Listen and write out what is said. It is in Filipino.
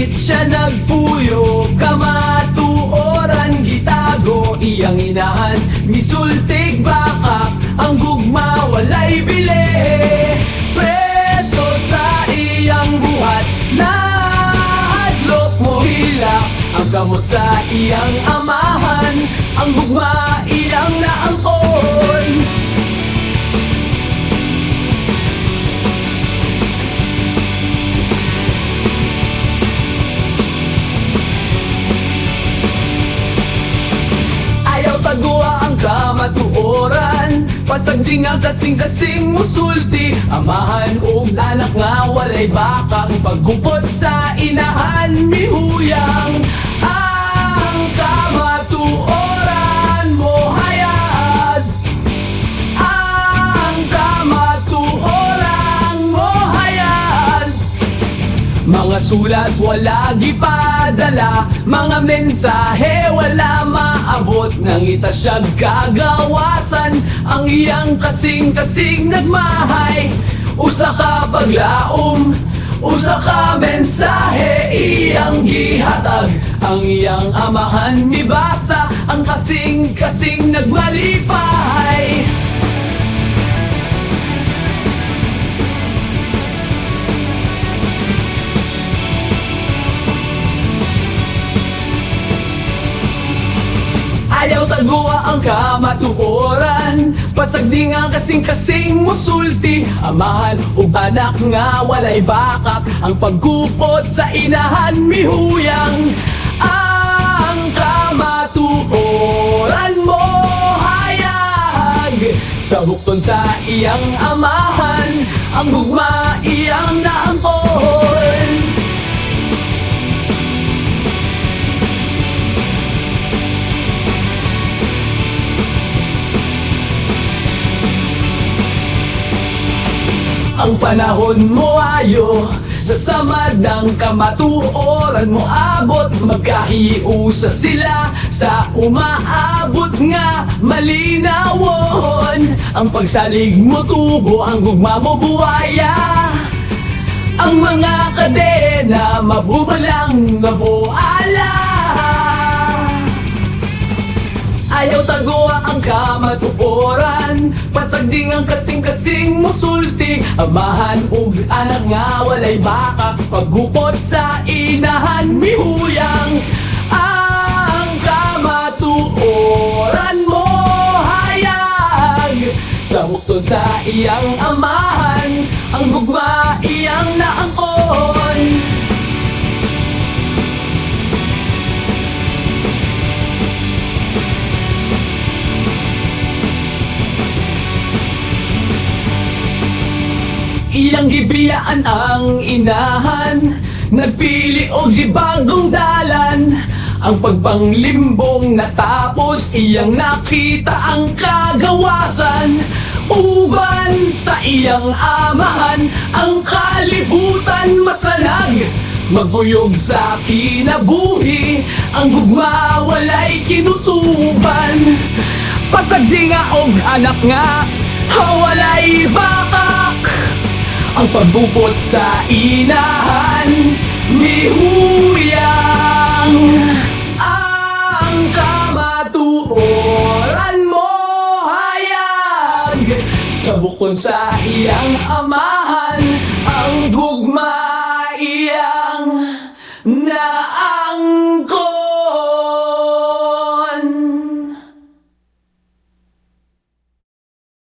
langit siya nagpuyo, kamatuoran gitago iyang inahan, misultig bakak ang gugma walay bili. Preso sa iyang buhat na hadlok mo hilak, ang gamot sa iyang amahan, ang gugma iyang naangkon. Tagua ang kamatuoran, pasagdi nga kasing-kasing musulti, amahan ug anak nga walay bakang, paghupot sa inahan mihuyang. Ang kamatuoran mo hayag, ang kamatuoran mo hayag. Mga sulat wala gipadala, mga mensahe wala maabot, nang itasyag kagawasan ang iyang kasing-kasing nagmahay. Usa ka paglaom, usa ka mensahe iyang gihatag, ang iyang amahan mibasa ang kasing-kasing nagmalipay. Ayaw tagua ang kamatuoran, pasagdi nga kasing-kasing musulti, amahan ug anak nga walay bakak, ang paggupot sa inahan mihuyang. Ang kamatuoran mo hayag, sa bukton sa iyang amahan, ang gugma iyang naangkon. Ang panahon mo ayo, sa samadang kamatuoran mo abot, magkahiusa sila sa umaabot nga malinawon. Ang pagsalig mo tubo, ang gugma mo buwaya, ang mga kadena mabumalang nabuala. Ayaw tagua ang kamatuoran, pasagdi ang kasing-kasing musulti, amahan ug anak nga walay bakak, paghupot sa inahan mihuyang. Ang kamatuoran mo hayag, sa bukton sa iyang amahan, ang gugma iyang naangkon. Iyang gibiyaan ang inahan, nagpili og bagong dalan, ang pagpanglimbong natapos, iyang nakita ang kagawasan. Uban sa iyang amahan, ang kalibutan masalag, maguyog sa kinabuhi, ang gugma walay kinutuban. Pasagdi nga og anak nga walay bakak, ang pagbupot sa inahan mihuyang. Ang kamatuoran mo hayag, sa bukton sa iyang amahan,